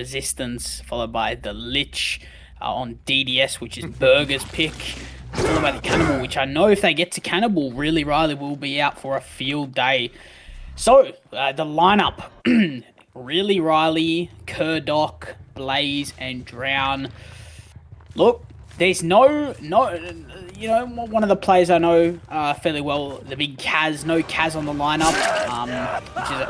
Resistance, followed by the Lich on DDS, which is Burger's pick, followed by the Cannibal, which I know if they get to Cannibal, really Riley will be out for a field day. So, the lineup, really Riley, Dawg, Blaze, and Drown. Look, there's no, you know, one of the players I know fairly well, the big Kaz, no Kaz on the lineup,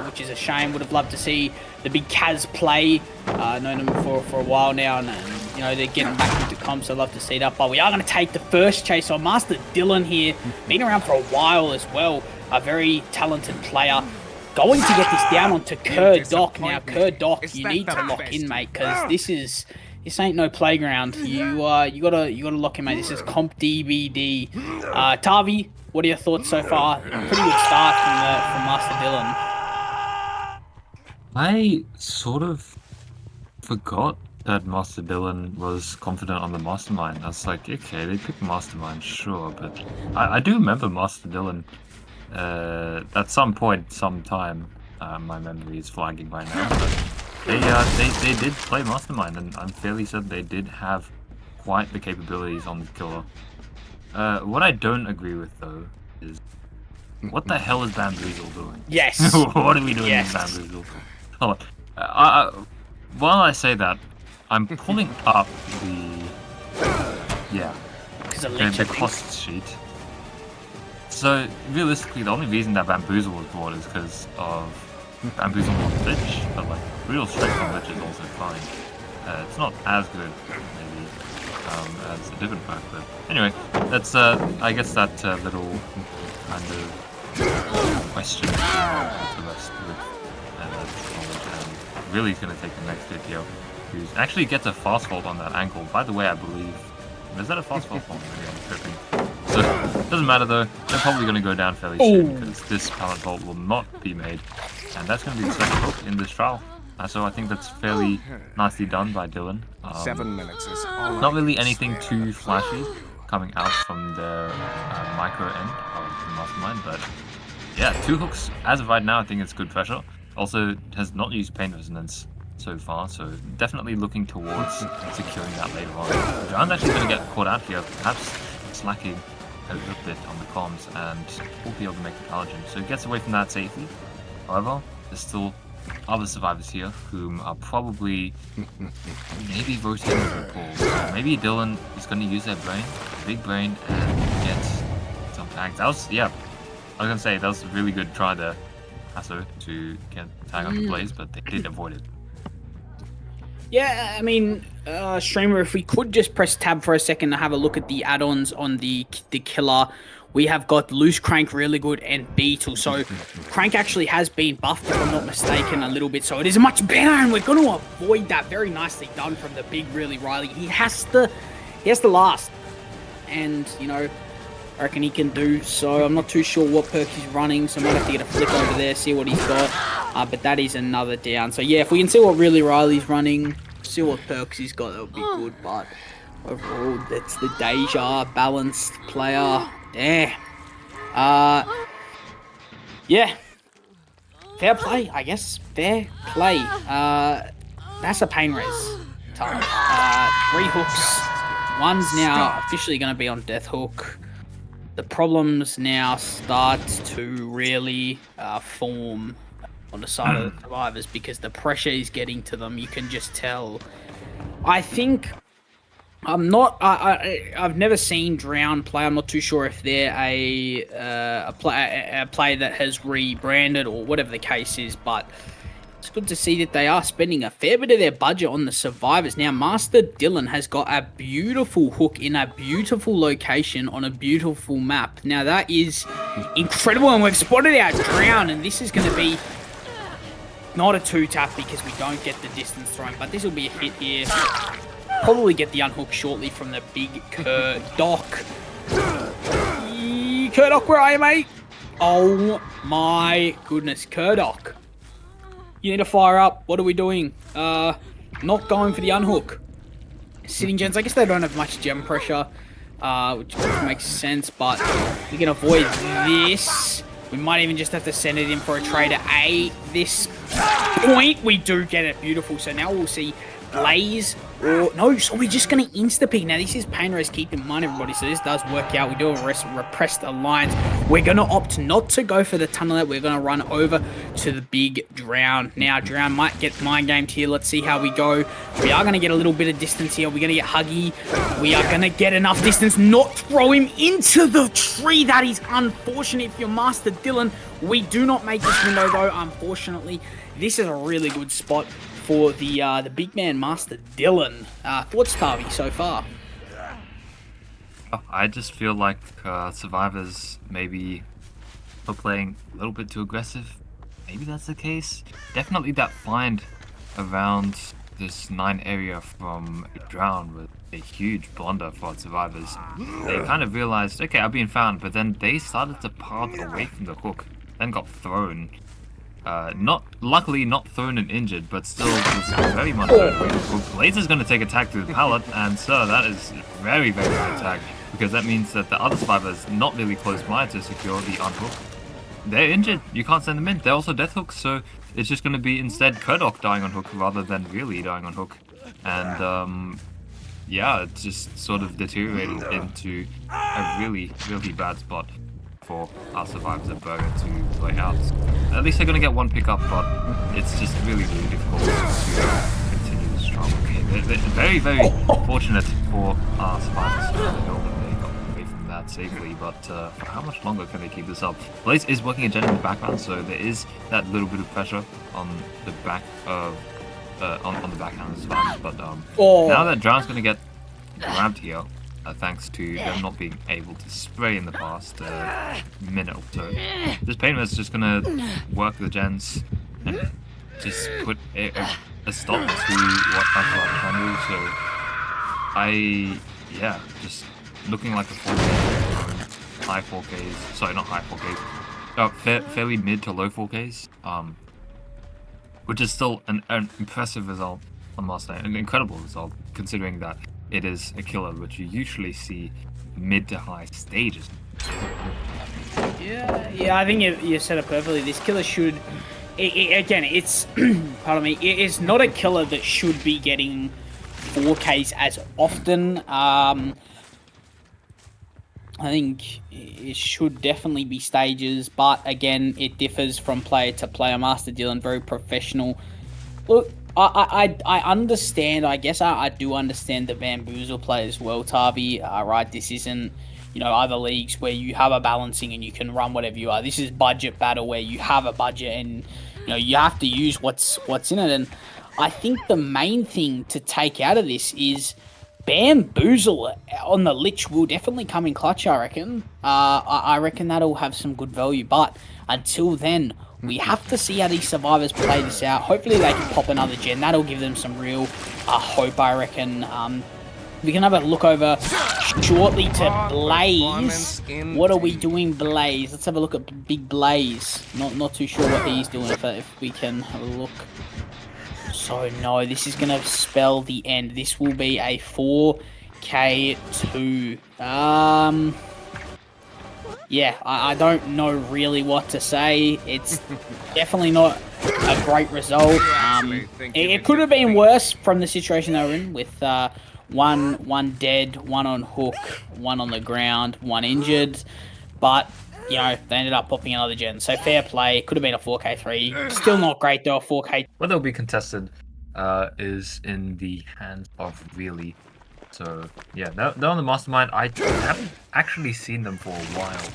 which is a shame. Would have loved to see the big Kaz play. Known them for a while now, and you know, they're getting back into comps, so I'd love to see that. But we are going to take the first chase on Master Dylan here, been around for a while as well, a very talented player. Going to get this down onto Dawg now. Dawg, you need to lock in, mate, because this ain't no playground. You gotta lock in, mate. This is comp DBD. Tavi, what are your thoughts so far? Pretty good start from Master Dylan. I sort of forgot that Master Dylan was confident on the Mastermind. I was like, okay, they picked Mastermind, sure, but I do remember Master Dylan at some point, sometime. My memory is flagging right now, but they did play Mastermind, and I'm fairly certain they did have quite the capabilities on the killer. What I don't agree with though is, what the hell is Bamboozle doing? Yes. What are we doing with Bamboozle? Hold on. While I say that, I'm pulling up the cost sheet. So realistically, the only reason that Bamboozle was bought is because of Bamboozle on Lich, but like real strength on Lich is also fine. It's not as good maybe as a different perk, but anyway, that's I guess that little kind of question to rest with and really is going to take the next hit here. Who actually gets a fast hold on that ankle. By the way, I believe, is that a fast hold? Maybe I'm tripping. So doesn't matter though. They're probably going to go down fairly soon because this pallet bolt will not be made, and that's going to be the second hook in this trial. So I think that's fairly nicely done by Dylan. 7 minutes is all not really anything too flashy coming out from the micro end of the Mastermind, but yeah, 2 hooks as of right now. I think it's good pressure. Also has not used pain resonance so far, so definitely looking towards securing that later on. Drown's actually going to get caught out here, perhaps slacking a little bit on the comms, and will be able to make the pallet jump. So he gets away from that safely. However, there's still other survivors here whom are probably maybe rotating the pool. So maybe Dylan is going to use their brain, big brain, and get some tags. That was, yeah, I was going to say, that was a really good try there, Asso, to get tag on the Blaze, but they did avoid it. Yeah, I mean, streamer, if we could just press tab for a second to have a look at the add-ons on the killer. We have got Loose Crank, really good, and Beetle. So Crank actually has been buffed, if I'm not mistaken, a little bit. So it is much better, and we're going to avoid that. Very nicely done from the big, really Riley. He has to last, and you know, I reckon he can do so. I'm not too sure what perk he's running, so I might have to get a flick over there, see what he's got. But that is another down. So yeah, if we can see what really Riley's running, see what perks he's got, that would be good. But overall, that's the Deja balanced player. Damn. Yeah. Fair play, I guess. Fair play. That's a pain res time. 3 hooks. One's now officially going to be on Death Hook. The problems now start to really form on the side of the survivors because the pressure is getting to them. You can just tell. I think I've never seen Drown play. I'm not too sure if they're a player that has rebranded or whatever the case is, but it's good to see that they are spending a fair bit of their budget on the survivors. Now, Master Dylan has got a beautiful hook in a beautiful location on a beautiful map. Now, that is incredible, and we've spotted out Drown, and this is going to be not a 2-tap because we don't get the distance thrown, but this will be a hit here. Probably get the unhook shortly from the big Dawg. Dawg, where are you, mate? Oh my goodness, Dawg. You need to fire up. What are we doing? Not going for the unhook. Sitting gens. I guess they don't have much gem pressure, which makes sense, but we can avoid this. We might even just have to send it in for a trader A. This point. We do get it. Beautiful. So now we'll see Blaze or no, so we're just going to insta-pick. Now, this is Pain Race, keep in mind, everybody. So this does work out. We do a repressed alliance. We're going to opt not to go for the tunnel. We're going to run over to the big Drown. Now, Drown might get mind gamed here. Let's see how we go. We are going to get a little bit of distance here. We're going to get Huggy. We are going to get enough distance. Not throw him into the tree. That is unfortunate if you're Master Dylan. We do not make this window, though, unfortunately. This is a really good spot for the big man, Master Dylan. Thoughts, Tarby, so far? I just feel like survivors maybe are playing a little bit too aggressive. Maybe that's the case. Definitely that find around this 9 area from Drown was a huge blunder for survivors. They kind of realized, okay, I've been found, but then they started to path away from the hook, then got thrown. Luckily not thrown and injured, but still was very much hurt. Blaze is going to take attack through the pallet, and sir, that is very, very good attack, because that means that the other survivors not really close by to secure the unhook. They're injured, you can't send them in. They're also death hooks, so it's just going to be instead Kurdok dying on hook rather than really dying on hook. And yeah, it's just sort of deteriorating into a really, really bad spot for our survivors at Burger to play out. At least they're going to get one pick up, but it's just really, really difficult to continue the struggle. Okay, they're very, very fortunate for our survivors to know that they got away from that safely, but for how much longer can they keep this up? Blaze is working a gen in the background, so there is that little bit of pressure on the back of on the backhand of the survivors, but now that Drown's going to get grabbed here, thanks to them not being able to spray in the past minute or so. This Painter is just gonna work the gens and just put a stop to what I'm trying to do. So just looking like a 4K, high 4Ks. Sorry, not high 4Ks. Fairly mid to low 4Ks. Which is still an impressive result on Mustang, an incredible result considering that it is a killer which you usually see mid to high stages. Yeah, I think you said it perfectly. This killer should, again, it's, pardon me, it is not a killer that should be getting 4Ks as often. I think it should definitely be stages, but again, it differs from player to player. Master Dylan, very professional. Look, I understand, I guess I do understand the Bamboozle play as well, Tarby. Right, this isn't, other leagues where you have a balancing and you can run whatever you are. This is budget battle where you have a budget and, you have to use what's in it. And I think the main thing to take out of this is Bamboozle on the Lich will definitely come in clutch, I reckon. I reckon that'll have some good value. But until then, we have to see how these survivors play this out. Hopefully they can pop another gen. That'll give them some real hope, I reckon. We can have a look over shortly to Blaze. What are we doing, Blaze? Let's have a look at Big Blaze. Not too sure what he's doing, if we can have a look. So, no, this is going to spell the end. This will be a 4K2. Yeah, I don't know really what to say. It's definitely not a great result. It could have been worse from the situation they were in with one dead, one on hook, one on the ground, one injured. But, they ended up popping another gen. So fair play. It could have been a 4K3. Still not great though, a 4K. Whether it'll be contested is in the hands of Really. So yeah, they're on the Mastermind. I haven't actually seen them for a while.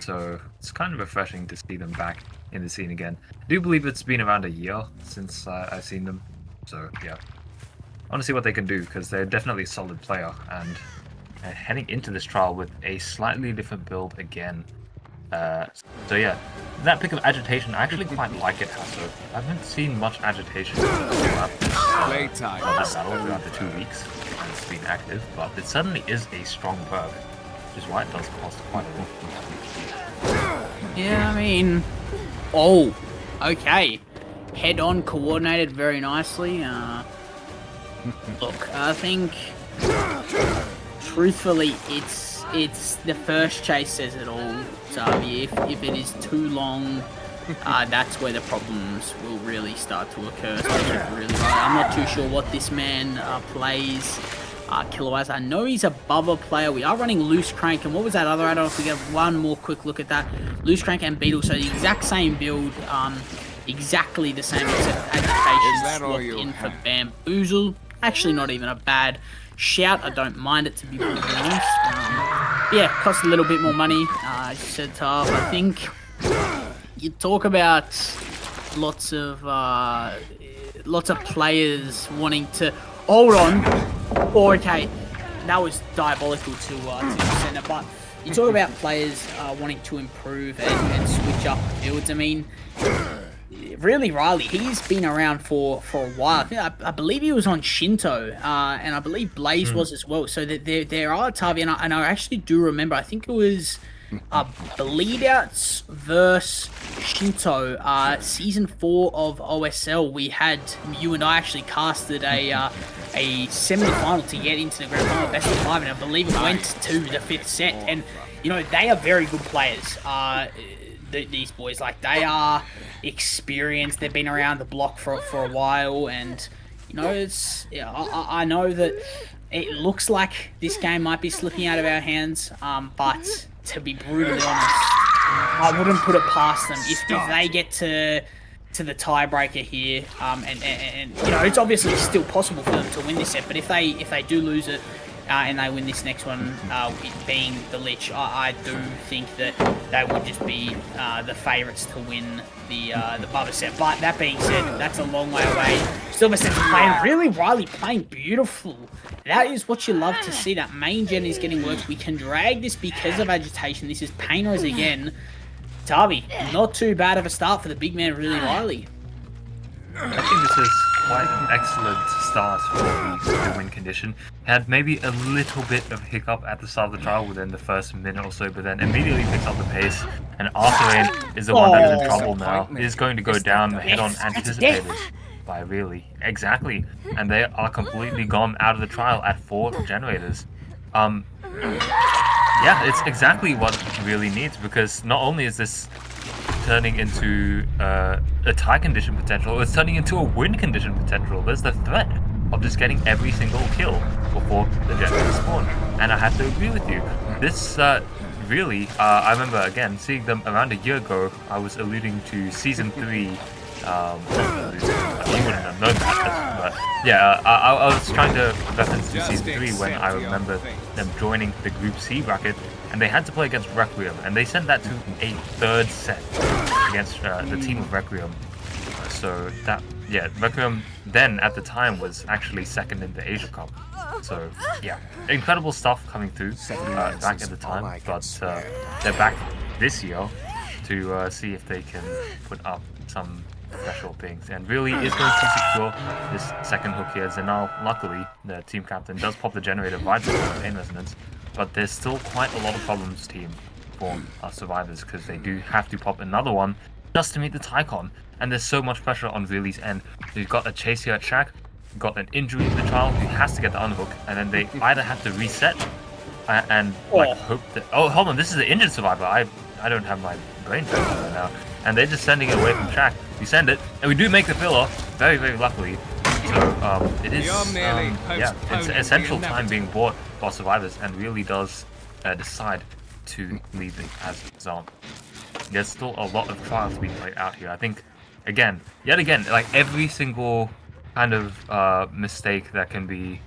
So it's kind of refreshing to see them back in the scene again. I do believe it's been around a year since I've seen them. So yeah, I want to see what they can do because they're definitely a solid player and heading into this trial with a slightly different build again. So yeah, that pick of Agitation, I actually quite like it, Hasso. I haven't seen much Agitation throughout this battle throughout the 2 weeks and it's been active, but it certainly is a strong perk, which is why it does cost quite a lot. Yeah, I mean... Oh, okay. Head-on coordinated very nicely. Look, I think... Truthfully, it's the first chase says it all. So if it is too long, that's where the problems will really start to occur. I'm not too sure what this man plays killer-wise. I know he's a bubba player. We are running Loose Crank, and what was that other add-on? If we get one more quick look at that. Loose Crank and Beetle, so the exact same build, exactly the same, except Agitation swapped in for Bamboozle. Actually not even a bad shout. I don't mind it, to be brutally honest. Yeah, costs a little bit more money. As you said, Tav, I think you talk about lots of players wanting to hold on. Or okay, that was diabolical to center. But you talk about players wanting to improve and switch up builds. I mean, really, Riley, he's been around for a while. I believe he was on Shinto, and I believe Blaze was as well. So there are Tavi, and I actually do remember. I think it was Bleed Outs versus Shinto, season 4 of OSL. We had you and I actually casted a semi-final to get into the grand final, best of 5, and I believe it went to the 5th set. And you know, they are very good players. These boys, like, they are experienced. They've been around the block for a while, and you know, it's I know that it looks like this game might be slipping out of our hands, but to be brutally honest, I wouldn't put it past them if they get to the tiebreaker here, and you know, it's obviously still possible for them to win this set, but if they do lose it and they win this next one, it being the Lich, I do think that they would just be the favourites to win the Bubba set. But that being said, that's a long way away. Silver set playing really, Riley playing beautiful. That is what you love to see. That main gen is getting worked. We can drag this because of Agitation. This is Painter's again. Tavi, not too bad of a start for the big man, really, Riley. I think this is quite an excellent start for the win condition. Had maybe a little bit of hiccup at the start of the trial within the first minute or so, but then immediately picks up the pace. And Arthurine is the one that is in trouble now. Is going to go down head-on anticipated by really. Exactly. And they are completely gone out of the trial at 4 generators. Yeah, it's exactly what it really needs, because not only is this turning into a tie condition potential, it's turning into a win condition potential. There's the threat of just getting every single kill before the generator spawn. And I have to agree with you. This really, I remember again seeing them around a year ago. I was alluding to season 3. You wouldn't have known that, but yeah, I was trying to reference to season 3 when I remember them joining the Group C bracket, and they had to play against Requiem, and they sent that to a 3rd set against the team of Requiem. So that, yeah, Requiem then at the time was actually 2nd in the Asia Cup. So yeah, incredible stuff coming through back at the time, but they're back this year to see if they can put up some special things, and really is going to secure this second hook here. Zenal, luckily, the team captain, does pop the generator right before Pain Resonance, but there's still quite a lot of problems, team, for our survivors, because they do have to pop another one just to meet the Tycon, and there's so much pressure on Really's end. We've got a chase here at Shack, got an injury in the trial who has to get the unhook, and then they either have to reset and like hope that, oh hold on, this is the injured survivor. I don't have my brain right now. And they're just sending it away from Shack. We send it, and we do make the pillar, very, very luckily. So it is, yeah, it's essential time being bought for survivors, and really does decide to leave it as Zon. There's still a lot of trials being played out here. I think, yet again, like every single kind of mistake that can be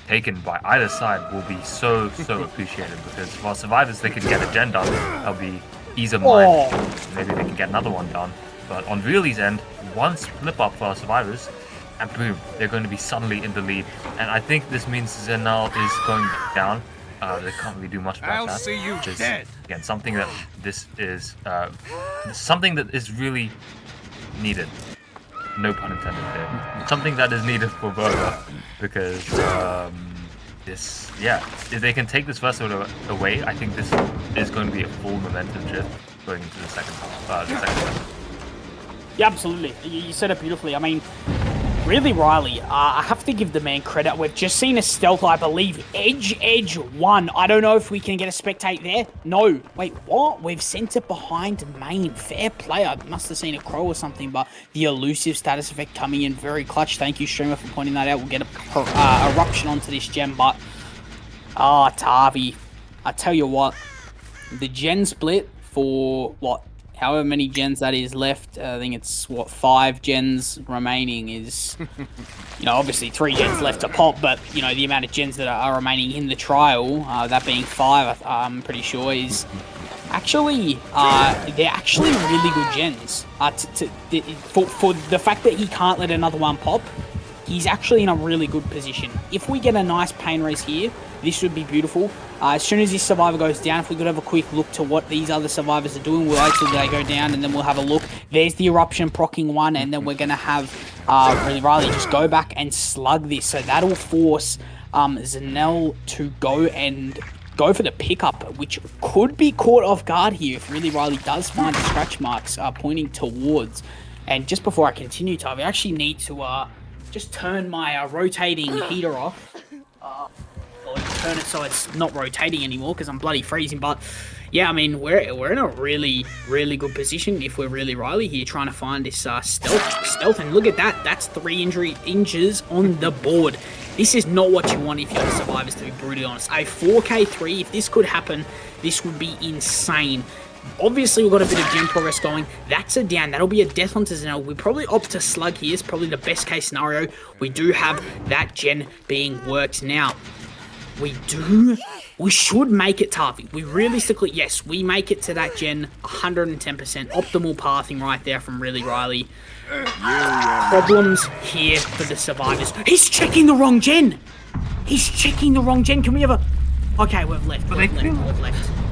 taken by either side will be so appreciated, because for survivors they can get a gen done, that'll be ease of mind. Maybe they can get another one done. But on Really's end, one slip up for our survivors, and boom, they're going to be suddenly in the lead. And I think this means Zenal is going down. They can't really do much about that. See you dead. Again, something that is really needed. No pun intended there. Something that is needed for Burger, because if they can take this first order away, I think this is going to be a full momentum shift going into the second half. Yeah, absolutely. You said it beautifully. I mean, Really, Riley, I have to give the man credit. We've just seen a stealth, I believe. Edge 1. I don't know if we can get a spectate there. No. Wait, what? We've sent it behind main. Fair play. I must have seen a crow or something, but the elusive status effect coming in very clutch. Thank you, streamer, for pointing that out. We'll get a eruption onto this gem, but... Tavi. I tell you what. The gen split for, what? However many gens that is left, I think it's, what, 5 gens remaining is, you know, obviously 3 gens left to pop, but, you know, the amount of gens that are remaining in the trial, that being 5, I'm pretty sure, is actually, they're actually really good gens. For the fact that he can't let another one pop, he's actually in a really good position. If we get a nice pain race here, this would be beautiful. As soon as this survivor goes down, if we could have a quick look to what these other survivors are doing, we'll wait till they go down and then we'll have a look. There's the eruption proccing one, and then we're going to have really Riley just go back and slug this. So that'll force Zanel to go for the pickup, which could be caught off guard here if really Riley does find the scratch marks pointing towards. And just before I continue, Tavi, I actually need to just turn my rotating heater off. Or turn it so it's not rotating anymore because I'm bloody freezing. But yeah, I mean, we're in a really, really good position if we're really Riley here trying to find this stealth. And look at that. That's 3 inches on the board. This is not what you want if you're the survivors, to be brutally honest. A 4K3, if this could happen, this would be insane. Obviously, we've got a bit of gen progress going. That's a down. That'll be a death on Zanel. We probably opt to slug here. It's probably the best case scenario. We do have that gen being worked now. We should make it, Tavi. We realistically, yes, we make it to that gen 110%. Optimal pathing right there from really Riley. Problems here for the survivors. He's checking the wrong gen. Can we have a... Okay, we've left.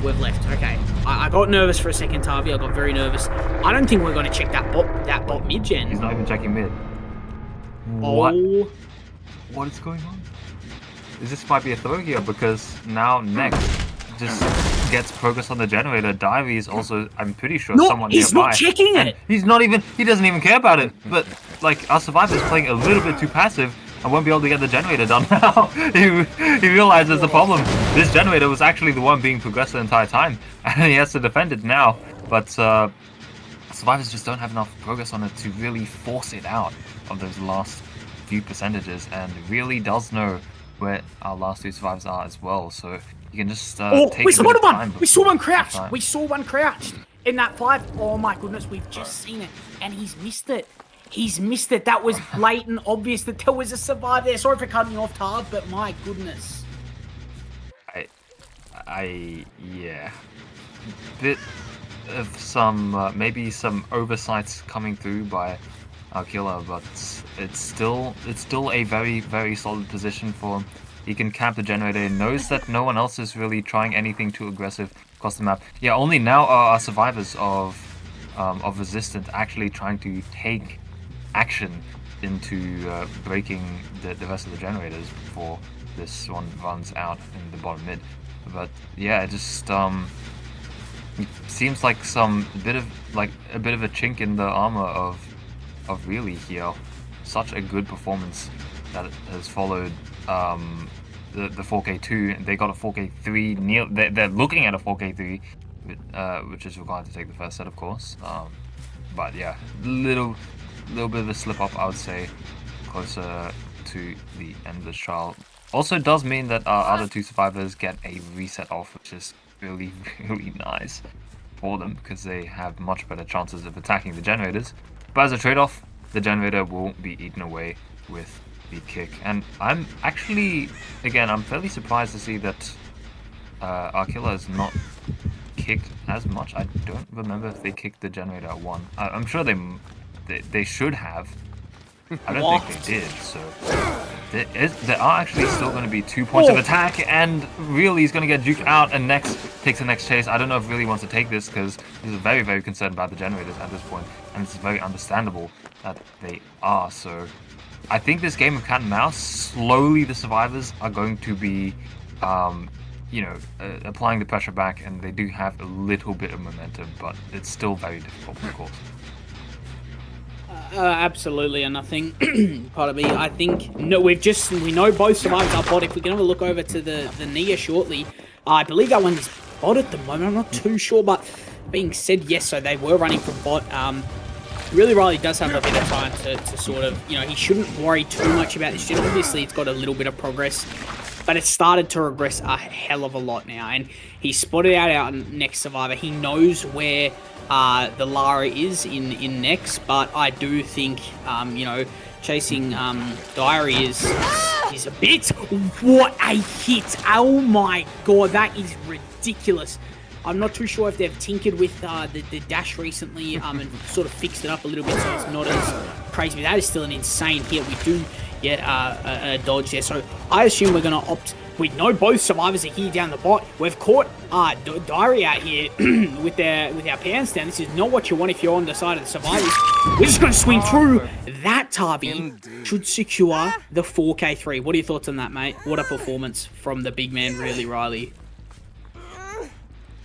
We've left. Okay. I got nervous for a second, Tavi. I got very nervous. I don't think we're going to check that bot mid-gen. He's not even checking mid. Oh. What is going on? This might be a throw here because now next just gets progress on the generator. Divey is also, I'm pretty sure, someone nearby. He's not checking it. He doesn't even care about it. But like our survivor's playing a little bit too passive and won't be able to get the generator done now. he realizes the problem. This generator was actually the one being progressed the entire time, and he has to defend it now. But survivors just don't have enough progress on it to really force it out of those last few percentages, and really does know where our last 2 survivors are as well, so you can just take we saw one! We saw one crouched! We saw one crouched in that 5. Oh my goodness, we've just seen it, and he's missed it. That was blatant, obvious that there was a survivor there. Sorry for cutting you off, Tav, but my goodness. Yeah. Bit of some, maybe some oversights coming through by our killer, but it's still a very, very solid position for him. He can camp the generator. He knows that no one else is really trying anything too aggressive across the map. Yeah, only now are our survivors of Resistance actually trying to take action into breaking the rest of the generators before this one runs out in the bottom mid. But yeah, it just seems like a bit of a chink in the armor of really here. Such a good performance that has followed the 4K2, and they got a 4K3. They're looking at a 4K3, which is required to take the first set, of course. But yeah, little bit of a slip up, I would say, closer to the end of this trial. Also does mean that our other 2 survivors get a reset off, which is really, really nice for them because they have much better chances of attacking the generators. But as a trade-off, the generator will be eaten away with the kick. And I'm actually, again, I'm fairly surprised to see that our killer has not kicked as much. I don't remember if they kicked the generator at 1. I'm sure they should have. I don't think they did, so there are actually still going to be 2 points of attack, and really is going to get juked out, and next takes the next chase. I don't know if really wants to take this because he's very, very concerned about the generators at this point, and it's very understandable that they are. So I think this game of cat and mouse, slowly the survivors are going to be applying the pressure back, and they do have a little bit of momentum, but it's still very difficult, of course. Absolutely, and I think, pardon me, I think no, we know both survivors are bot. If we can have a look over to the Nia shortly, I believe that one's bot at the moment. I'm not too sure, but being said, yes, so they were running from bot. Really, Riley does have a bit of time to sort of, he shouldn't worry too much about this. Obviously, it's got a little bit of progress, but it's started to regress a hell of a lot now, and he spotted out our next survivor. He knows where the Lara is in next, but I do think, chasing Diary is a bit. What a hit! Oh my god, that is ridiculous. I'm not too sure if they've tinkered with the dash recently and sort of fixed it up a little bit so it's not as crazy, but that is still an insane hit. We do get a dodge there, so I assume we're going to opt. We know both survivors are here down the bot. We've caught Diary out here with our pants down. This is not what you want if you're on the side of the survivors. We're just going to swing through. That Tavi should secure the 4K3. What are your thoughts on that, mate? What a performance from the big man, really, Riley. I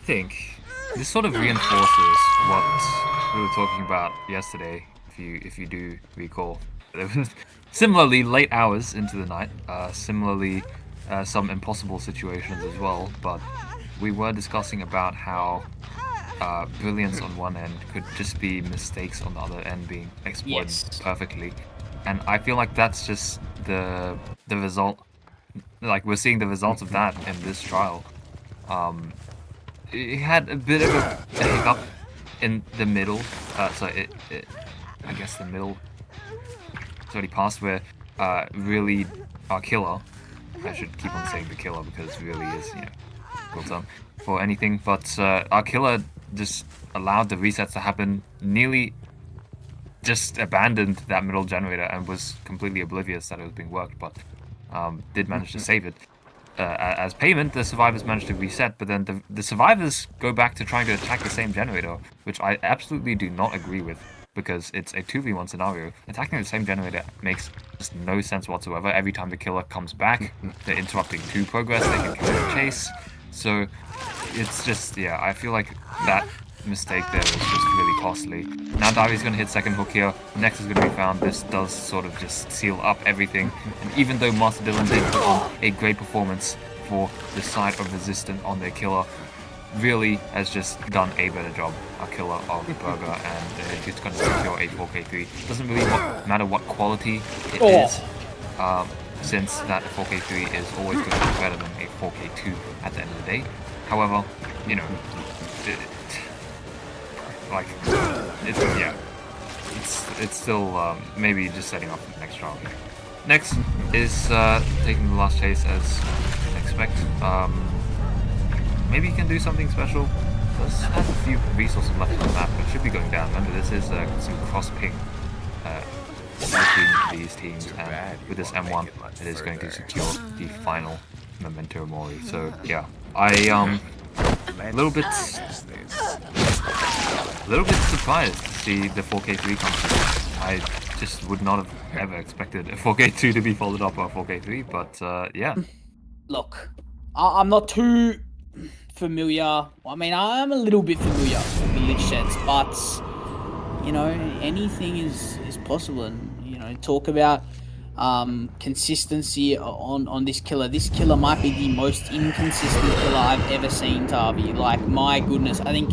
think this sort of reinforces what we were talking about yesterday, if you do recall. Similarly, late hours into the night, similarly, some impossible situations as well, but we were discussing about how brilliance on one end could just be mistakes on the other end being exploited perfectly. And I feel like that's just the result, like we're seeing the results of that in this trial. It had a bit of a hiccup in the middle, I guess the middle it's already passed, where really our killer, I should keep on saying the killer because really is, well done for anything, but our killer just allowed the resets to happen, nearly just abandoned that middle generator and was completely oblivious that it was being worked, but did manage to save it. As payment, the survivors managed to reset, but then the survivors go back to trying to attack the same generator, which I absolutely do not agree with, because it's a 2v1 scenario. Attacking the same generator makes just no sense whatsoever. Every time the killer comes back, they're interrupting 2 progress, they can kill the chase. So it's just, I feel like that mistake there was just really costly. Now Diary's going to hit second hook here, next is going to be found. This does sort of just seal up everything, and even though Master Dylan did put on a great performance for the side of Resistant on their killer, really has just done a better job, our killer of Burger, and it's going to secure a 4K3. Doesn't really matter what quality it is, since that 4K3 is always going to be better than a 4K2 at the end of the day. However, it's still maybe just setting up for the next trial. Next is taking the last chase as you can expect. Maybe you can do something special. Does have a few resources left on the map, but should be going down. Remember, this is some cross ping between these teams, and with this M1, it is going to secure the final Memento Mori. So yeah, a little bit surprised to see the 4K3 come through. I just would not have ever expected a 4K2 to be followed up by a 4K3, but yeah. Look, I'm not too familiar. I mean, I'm a little bit familiar with the Lich sets, but anything is possible. And talk about consistency on this killer. This killer might be the most inconsistent killer I've ever seen, Tavi. Like, my goodness, I think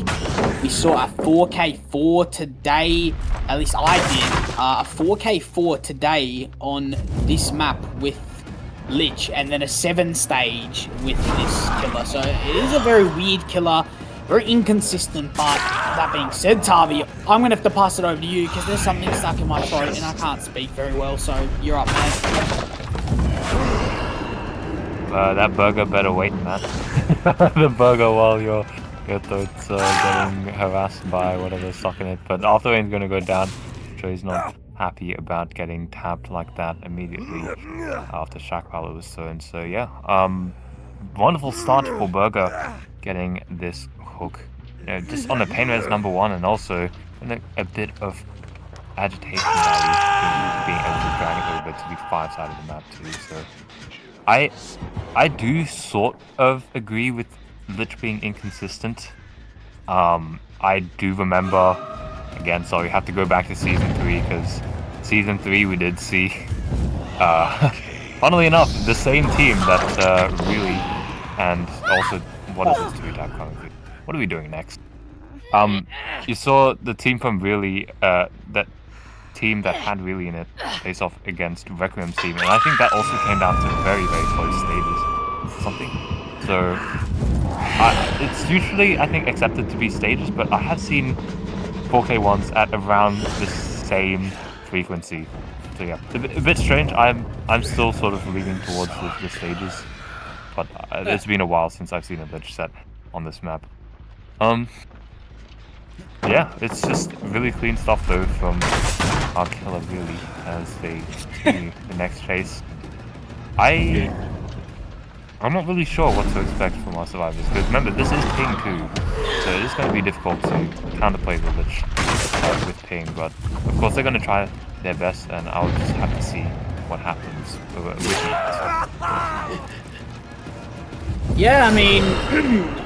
we saw a 4K4 today. At least I did. A 4K4 today on this map with Lich, and then a 7 stage with this killer. So it is a very weird killer, very inconsistent. But that being said, Tavi, I'm gonna have to pass it over to you because there's something stuck in my throat and I can't speak very well. So you're up, man. That burger better wait, man. The burger while your throat's getting harassed by whatever's stuck in it. But Arthuraine's gonna go down, so he's not happy about getting tapped like that immediately after Shack Power was thrown. So yeah, wonderful start for Burger getting this hook, just on the pain res #1, and also a bit of agitation value being able to drag it over to the 5 side of the map too. So I do sort of agree with Lich being inconsistent. I do remember again, sorry, have to go back to Season 3, because Season 3 we did see, funnily enough, the same team that really, and also, what is this 2-tap coming through? What are we doing next? You saw the team from really, that team that had really in it face off against Requiem's team, and I think that also came down to very, very close stages or something. So, it's usually, I think, accepted to be stages, but I have seen 4K1s at around the same frequency. So yeah, a bit strange. I'm still sort of leaning towards the stages, but it's been a while since I've seen a Lich set on this map. Yeah, it's just really clean stuff though from our killer really as they continue the next chase. I'm not really sure what to expect from our survivors, because remember, this is ping too, so it is going to be difficult to counterplay the Lich with ping, but of course they're going to try their best, and I'll just have to see what happens with it. Yeah, I mean,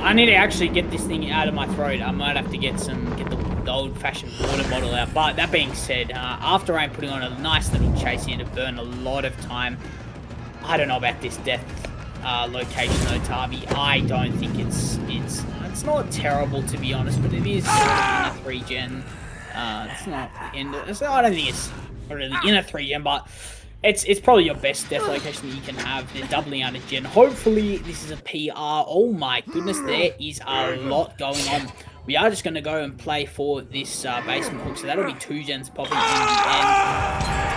I need to actually get this thing out of my throat. I might have to get the old-fashioned water bottle out. But that being said, after I'm putting on a nice little chase here to burn a lot of time, I don't know about this death location though, Tavi. I don't think it's not terrible, to be honest, but it is sort of in a 3-gen. It's not in. I don't think it's really in a 3-gen, but. It's probably your best death location that you can have. They're doubling out a gen. Hopefully, this is a PR. Oh my goodness, there is a lot going on. We are just going to go and play for this basement hook, so that'll be 2 gens popping in the end.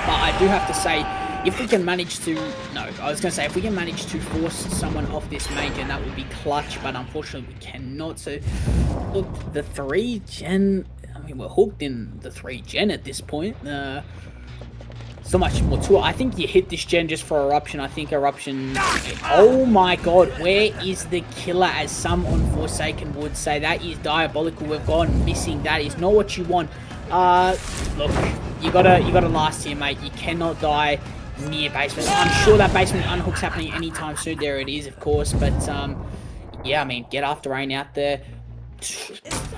But I do have to say, if we can manage to... No, I was going to say, if we can manage to force someone off this main gen, that would be clutch, but unfortunately we cannot. So, look, the 3-gen... I mean, we're hooked in the 3-gen at this point. So much more to it. I think you hit this gen just for Eruption. I think Eruption... Oh my god, where is the killer, as some on Forsaken would say? That is diabolical. We've gone missing. That is not what you want. Look, you gotta last here, mate. You cannot die near basement. I'm sure that basement unhook's happening anytime soon. There it is, of course. But, yeah, I mean, get After Rain out there.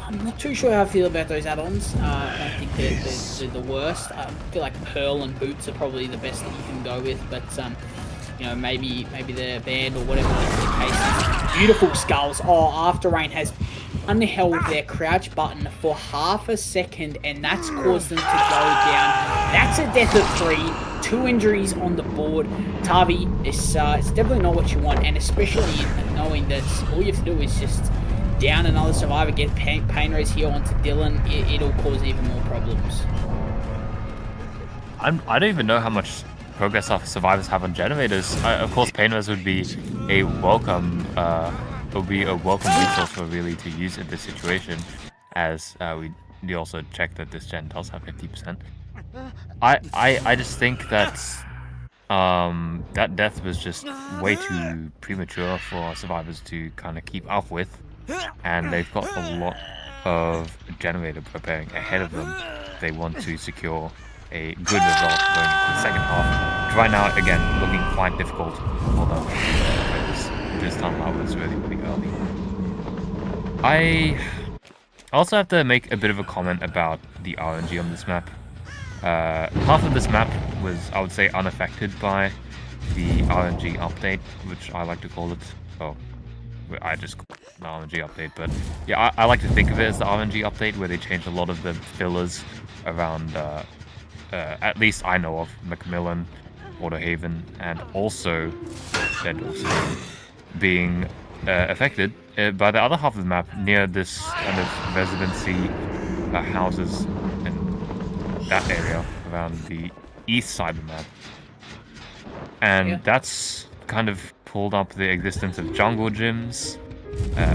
I'm not too sure how I feel about those add-ons. I don't think they're the worst. I feel like Pearl and Boots are probably the best that you can go with, but you know, maybe the band or whatever the case is. Beautiful skulls. Oh, After Rain has unheld their crouch button for half a second, and that's caused them to go down. That's a death of 3. 2 injuries on the board. Tavi, it's definitely not what you want, and especially knowing that all you have to do is just down another survivor, get pain raise here onto Dylan, it'll cause even more problems. I don't even know how much progress our survivors have on generators. Of course, pain raise would be a welcome resource for really to use in this situation, as we also check that this gen does have 50%. I just think that that death was just way too premature for our survivors to kind of keep up with. And they've got a lot of generator preparing ahead of them. They want to secure a good result going into the second half. Right now, again, looking quite difficult. Although this time I was really early. I also have to make a bit of a comment about the RNG on this map. Half of this map was, I would say, unaffected by the RNG update, which I like to call it. Oh, I just call it an RNG update, but yeah, I like to think of it as the RNG update, where they changed a lot of the fillers around, at least I know of, Macmillan, Waterhaven, and also Dead being affected by the other half of the map near this kind of residency houses in that area around the east side of the map. And that's kind of pulled up the existence of jungle gyms,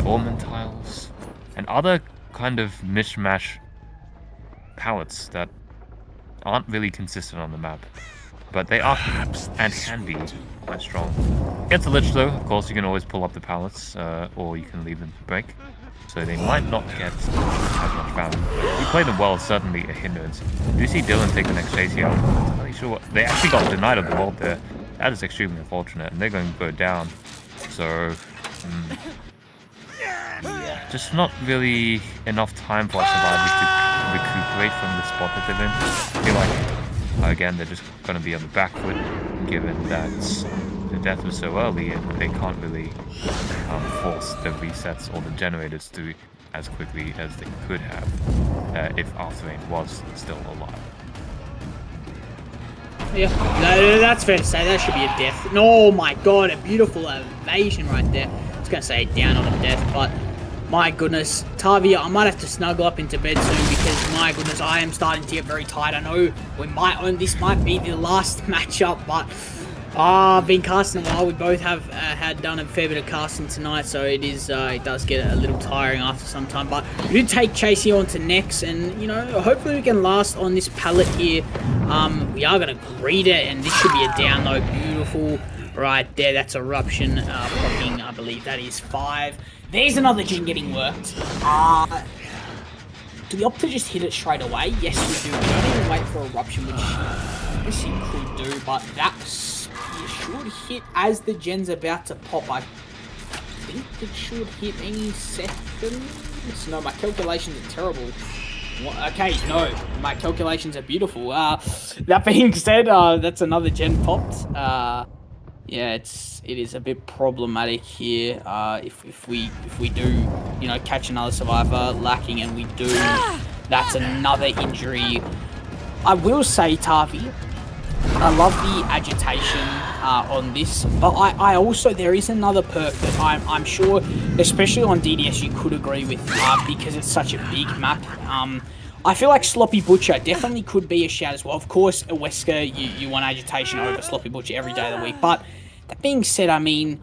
ornament tiles, and other kind of mishmash pallets that aren't really consistent on the map. But they are and can be quite strong. Against the Lich though, of course you can always pull up the pallets, or you can leave them to break. So they might not get as much value. If you play them well, it's certainly a hindrance. Do you see Dylan take the next chase here? I'm not entirely sure. They actually got denied of the vault there. That is extremely unfortunate, and they're going to go down. So, yeah, just not really enough time for our survivors to recuperate great from the spot that they're in. I feel like, again, they're just going to be on the back foot, given that the death was so early and they can't really force the resets or the generators through as quickly as they could have if Arthurane was still alive. Yeah, no, that's fair to say. That should be a death. Oh my god, a beautiful evasion right there. I was going to say down on a death, but my goodness. Tavia, I might have to snuggle up into bed soon because, my goodness, I am starting to get very tired. I know this might be the last matchup, but I've been casting a while. We both have had done a fair bit of casting tonight, so it does get a little tiring after some time. But we do take Chase here on to next, and, you know, hopefully we can last on this pallet here. We are going to greet it, and this should be a down low. Beautiful. Right there, that's Eruption blocking, I believe that is 5. There's another gen getting worked. Do we opt to just hit it straight away? Yes, we do. We don't even wait for Eruption, which I guess you could do, but that's... You should hit as the gen's about to pop. I think it should hit any seconds. No, my calculations are terrible. Okay, no, my calculations are beautiful. That being said, that's another gen popped. Yeah, it is a bit problematic here. If we do, you know, catch another survivor lacking, and we do, that's another injury. I will say, Tavi, I love the agitation on this, but I also, there is another perk that I'm sure, especially on DDS, you could agree with, because it's such a big map. I feel like Sloppy Butcher definitely could be a shout as well. Of course, a Wesker, you want agitation over Sloppy Butcher every day of the week, but that being said, I mean,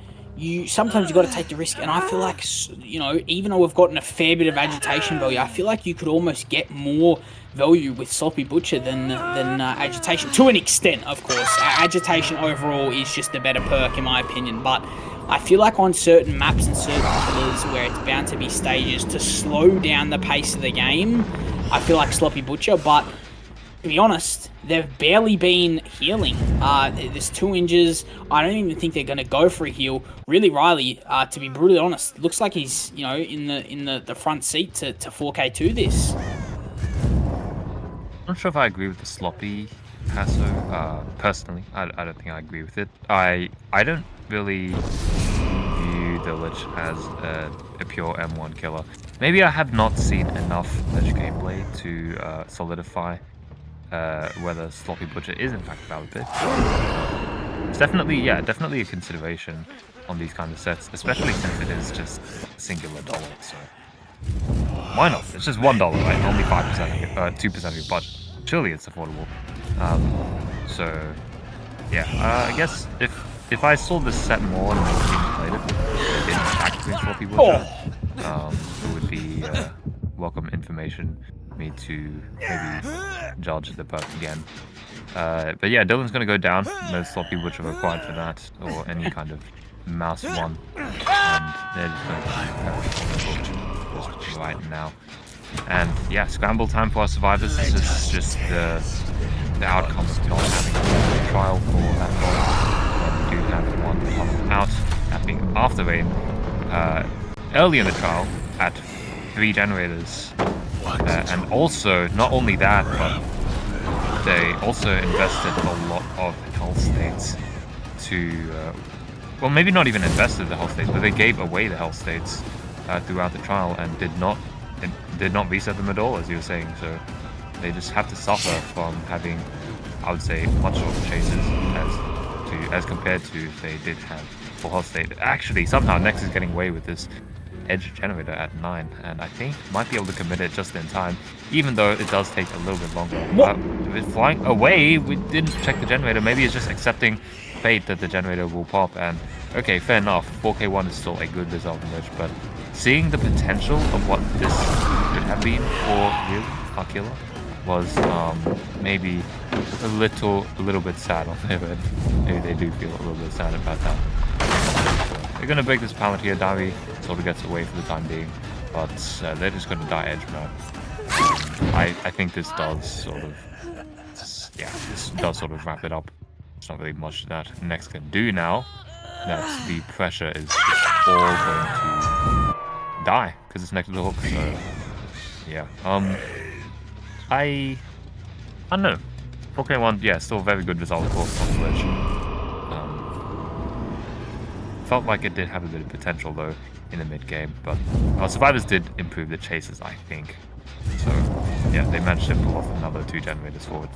sometimes you got to take the risk, and I feel like, you know, even though we've gotten a fair bit of agitation value, I feel like you could almost get more value with Sloppy Butcher than agitation, to an extent, of course. Agitation overall is just a better perk in my opinion, but I feel like on certain maps and certain pillars where it's bound to be stages to slow down the pace of the game, I feel like Sloppy Butcher, but to be honest, they've barely been healing. There's 2 injures. I don't even think they're going to go for a heal. Really, Riley, to be brutally honest, looks like he's, you know, in the front seat to 4K2 this. I'm not sure if I agree with the sloppy passo. Personally, I don't think I agree with it. I don't really view the Lich as a pure M1 killer. Maybe I have not seen enough Lich gameplay to solidify whether Sloppy Butcher is in fact a valid pick. It's definitely a consideration on these kind of sets, especially since it is just a singular dollar. So why not? It's just $1, right? Only 5%, 2% of your budget. Surely it's affordable. So yeah, I guess if I saw this set more and more teams played it, they didn't attack between Sloppy Butcher, it would be welcome information for me to maybe judge the perk again. But yeah, Dylan's gonna go down. No Sloppy Butcher required for that, or any kind of mouse one. And they're just going to carry right now. And yeah, scramble time for our survivors. This is just the outcome of not having a trial for that ball. We do have one come out, that being Arthurane. Early in the trial, at 3 generators. And also, not only that, but they also invested a lot of health states to, well, maybe not even invested the health states, but they gave away the health states throughout the trial and did not reset them at all, as you were saying. So they just have to suffer from having, I would say, much shorter chases as compared to if they did have full health state. Actually, somehow Nex is getting away with this edge generator at 9, and I think might be able to commit it just in time, even though it does take a little bit longer. It's flying away. We didn't check the generator. Maybe it's just accepting fate that the generator will pop. And okay, fair enough, 4K1 is still a good result in Lich, but seeing the potential of what this could have been for really our killer was maybe a little bit sad on their end. Maybe they do feel a little bit sad about that. So they're gonna break this pallet here. Davi sort of gets away for the time being, but they're just gonna die edge mode. I think this does sort of wrap it up. There's not really much that Nex can do now. That the pressure is just all going to die because it's next to the hook. So yeah, I don't know. 4K1, yeah, still a very good result, of course, on the Lich. Felt like it did have a bit of potential, though, in the mid-game, but our survivors did improve the chases, I think. So, yeah, they managed to pull off another 2 generators forward.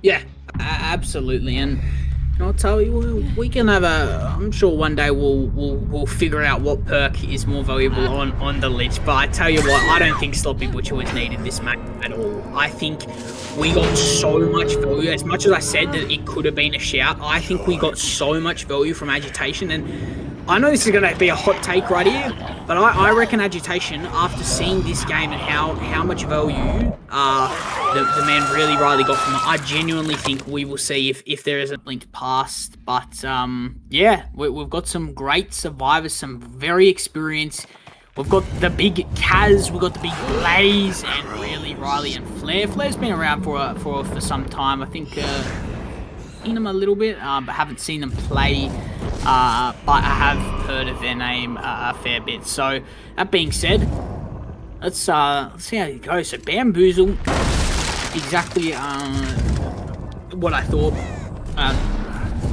Yeah, absolutely, and I'll tell you, we can have a. I'm sure one day we'll figure out what perk is more valuable on the Lich. But I tell you what, I don't think Sloppy Butcher was needed this match at all. I think we got so much value. As much as I said that it could have been a shout, I think we got so much value from Agitation. And I know this is going to be a hot take right here, but I reckon Agitation, after seeing this game and how much value the man really got from it, I genuinely think we will see if there isn't linked past. But yeah, we've got some great survivors, some very experienced. We've got the big Kaz, we've got the big Blaze, and really Riley and Flair. Flair's been around for some time. I think seen them a little bit, but haven't seen them play. But I have heard of their name a fair bit. So that being said, let's see how it goes. So Bamboozle, exactly what I thought.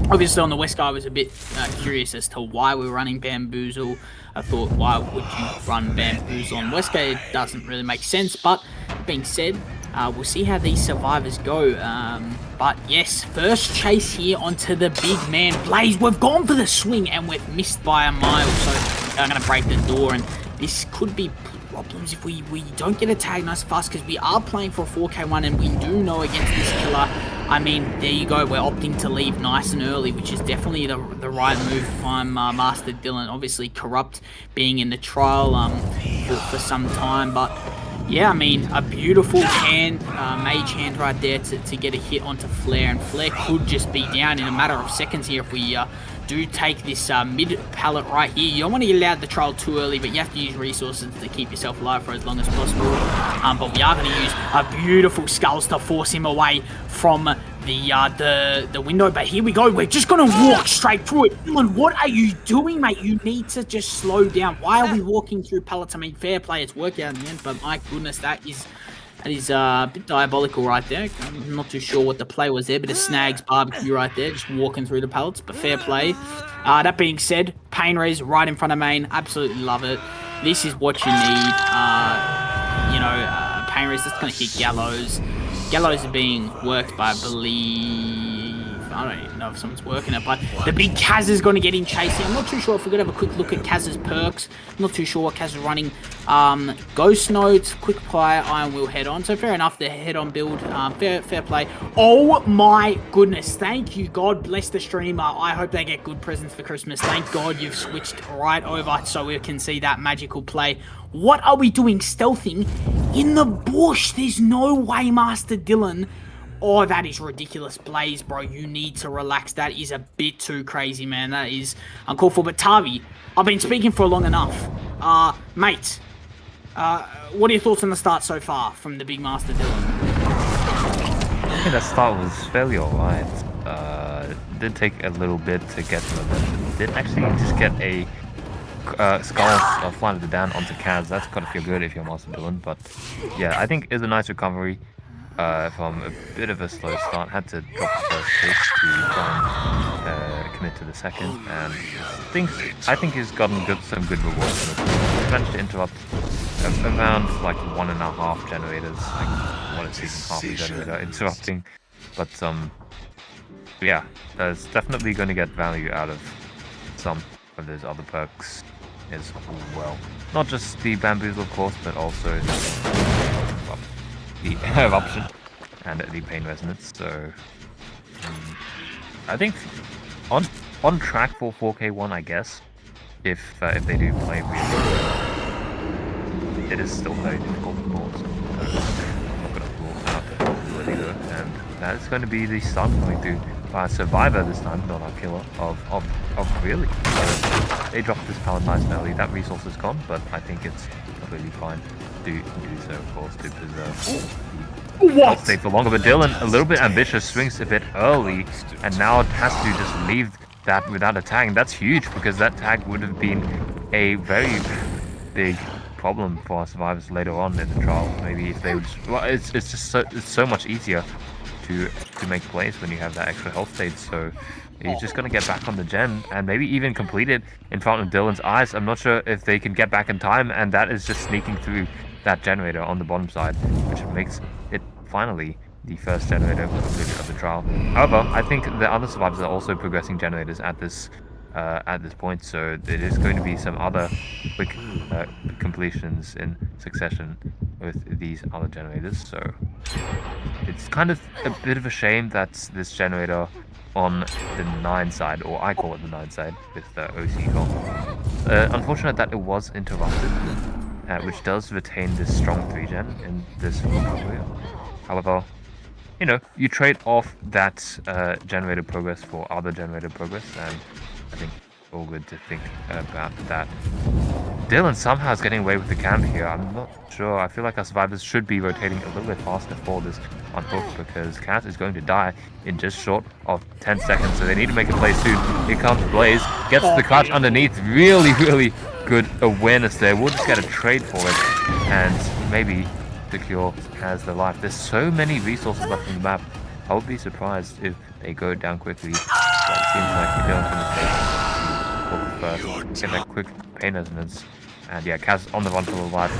Obviously on the West I was a bit curious as to why we're running Bamboozle. I thought, why would you run Bamboozle on Westgate? It doesn't really make sense, but that being said, we'll see how these survivors go. But yes, first chase here onto the big man Blaze. We've gone for the swing and we've missed by a mile, so I'm going to break the door, and this could be problems if we don't get a tag nice fast, because we are playing for a 4K1 and we do know against this killer. I mean, there you go, we're opting to leave nice and early, which is definitely the right move if I'm Master Dylan. Obviously Corrupt being in the trial for some time, but yeah, I mean, a beautiful hand, mage hand right there to get a hit onto Flair, and Flair could just be down in a matter of seconds here if we do take this mid pallet right here. You don't want to get out of the trial too early, but you have to use resources to keep yourself alive for as long as possible. But we are going to use a beautiful skulls to force him away from the window. But here we go. We're just going to walk straight through it. Dylan, what are you doing, mate? You need to just slow down. Why are we walking through pallets? I mean, fair play, it's worked out in the end, but my goodness, that is a bit diabolical right there. I'm not too sure what the play was there, but a Snags barbecue right there, just walking through the pallets, but fair play. That being said, Pain Res right in front of main, absolutely love it. This is what you need. Pain Res, that's going to hit Gallows. Gallows are being worked by, I believe, I don't even know if someone's working it, but the big Kaz is going to get in chasing. I'm not too sure if we're going to have a quick look at Kaz's perks. I'm not too sure what Kaz is running. Ghost Notes, Quick Fire, Iron Will, Head On. So fair enough, the Head On build. Fair play. Oh my goodness. Thank you. God bless the streamer. I hope they get good presents for Christmas. Thank God you've switched right over so we can see that magical play. What are we doing stealthing in the bush? There's no way, Master Dylan. Oh, that is ridiculous. Blaze, bro, you need to relax. That is a bit too crazy, man. That is uncalled for. But Tavi, I've been speaking for long enough. Mate, what are your thoughts on the start so far from the big Master Dylan? I think that start was fairly alright. Did take a little bit to get to momentum. Did actually just get a Skulls flying down onto Kaz. That's gotta feel good if you're Master Dylan. But yeah, I think it's a nice recovery. From a bit of a slow start, had to drop the first hit to try and commit to the second, and I think he's gotten some good rewards from it. He managed to interrupt around like 1.5 generators, like 1 season half a generator interrupting, but yeah, there's definitely going to get value out of some of those other perks as well. Not just the Bamboozle, of course, but also the Eruption and the Pain Resonance, so I think on track for 4K1, I guess, if they do play really well. It is still very difficult, of course. I'm not going to rule out where they go, and that is going to be the start coming through by a survivor this time, not our killer, of really. So they dropped this pallet nice and early. That resource is gone, but I think it's completely fine to do so, of course, to preserve what? Stay for longer. But Dylan, a little bit ambitious, swings a bit early, and now has to just leave that without a tag. And that's huge, because that tag would have been a very big problem for our survivors later on in the trial. Maybe if they would, well, it's just so much easier to make plays when you have that extra health state. So he's just gonna get back on the gen and maybe even complete it in front of Dylan's eyes. I'm not sure if they can get back in time, and that is just sneaking through that generator on the bottom side, which makes it finally the first generator completed of the trial. However, I think the other survivors are also progressing generators at this point, so it is going to be some other quick completions in succession with these other generators. So it's kind of a bit of a shame that this generator on the 9 side, or I call it the 9 side, with the OC gone. Unfortunate that it was interrupted, which does retain this strong 3 gen in this recovery. However, you know, you trade off that generator progress for other generator progress, and I think it's all good to think about that. Dylan somehow is getting away with the camp here. I'm not sure. I feel like our survivors should be rotating a little bit faster for this unhook, because Cat is going to die in just short of 10 seconds, so they need to make a play soon. Here comes Blaze, gets the clutch underneath. Really, really good awareness there. We'll just get a trade for it, and maybe Secure has the life. There's so many resources left on the map. I would be surprised if they go down quickly, but it seems like Dylan's going to take the hook first, get that quick pain resonance, and yeah, Kaz on the run for the life.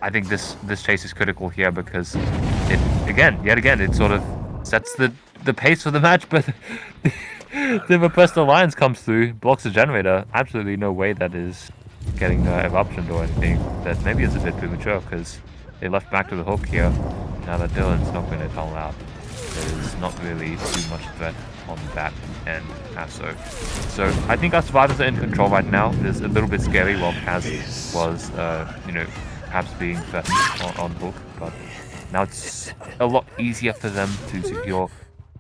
I think this chase is critical here, because it yet again it sort of sets the pace for the match, but the repressed alliance comes through, blocks the generator. Absolutely no way that is getting eruptioned or anything. That maybe is a bit premature, because they left back to the hook here. Now that Dylan's not going to tunnel out, there's not really too much threat on that end. So I think our survivors are in control right now. It's a little bit scary while Kaz was, you know, perhaps being threatened on hook, but now it's a lot easier for them to secure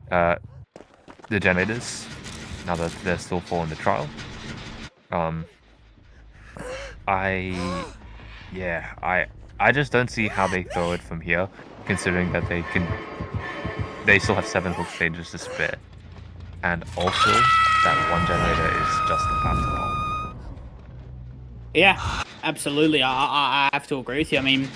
the generators now that they're still 4 in the trial. I just don't see how they throw it from here, considering that they still have 7 hook stages to spare, and also that one generator is just about to pop. Yeah, absolutely. I have to agree with you. I mean,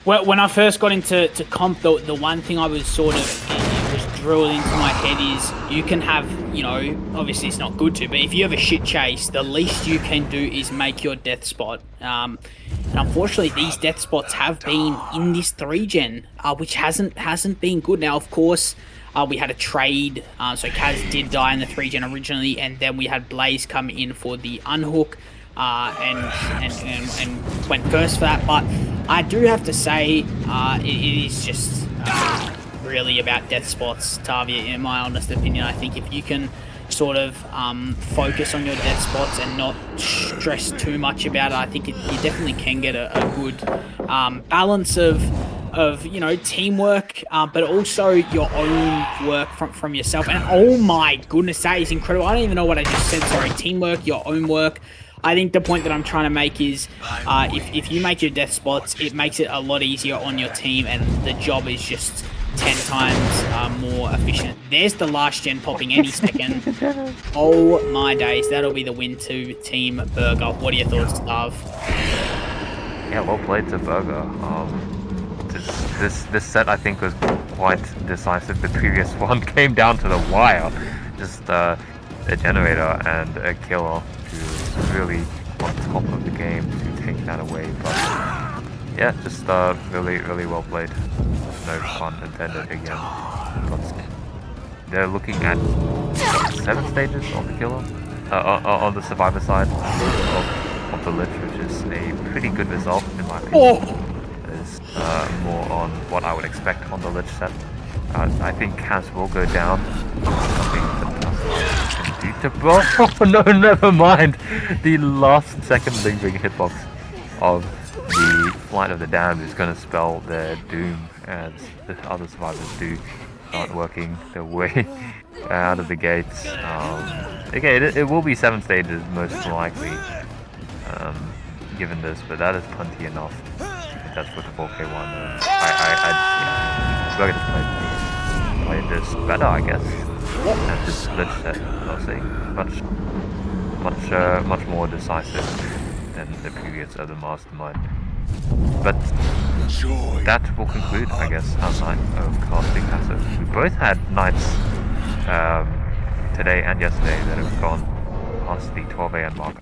when I first got into comp, the one thing I was sort of was drilled into my head is you can have, you know, obviously it's not good to, but if you have a shit chase, the least you can do is make your death spot. And unfortunately, these death spots have been in this 3 gen, which hasn't been good. Now, of course, we had a trade, so Kaz did die in the 3 gen originally, and then we had Blaze come in for the unhook. And went first for that, but I do have to say it is just really about death spots, Tavia, in my honest opinion. I think if you can sort of focus on your death spots and not stress too much about it, I think you definitely can get a good balance of you know, teamwork, but also your own work from yourself. And oh my goodness, that is incredible. I don't even know what I just said. Sorry, teamwork, your own work. I think the point that I'm trying to make is if you make your death spots, it makes it a lot easier on your team, and the job is just 10 times more efficient. There's the last gen popping any second. Oh my days, that'll be the win to Team Burger. What are your thoughts, Dav? Yeah, well played to Burger. This set I think was quite decisive. The previous one came down to the wire. Just a generator and a killer to really on top of the game to take that away. But yeah, just really well played. No pun intended again. But they're looking at 7 stages on the killer, on the survivor side of the Lich, which is a pretty good result in my opinion. Is more on what I would expect on the Lich set. I think Kaz will go down. Oh no, never mind. The last second lingering hitbox of the Flight of the Damned is going to spell their doom, as the other survivors do start working their way out of the gates. Okay, it will be 7 stages most likely, given this, but that is plenty enough. That's with the 4K one. We're gonna play this better, I guess. And this Lich set, I'll say, much more decisive than the previous other Mastermind. But that will conclude, I guess, our night of casting passive. We both had nights today and yesterday that have gone past the 12 a.m. mark.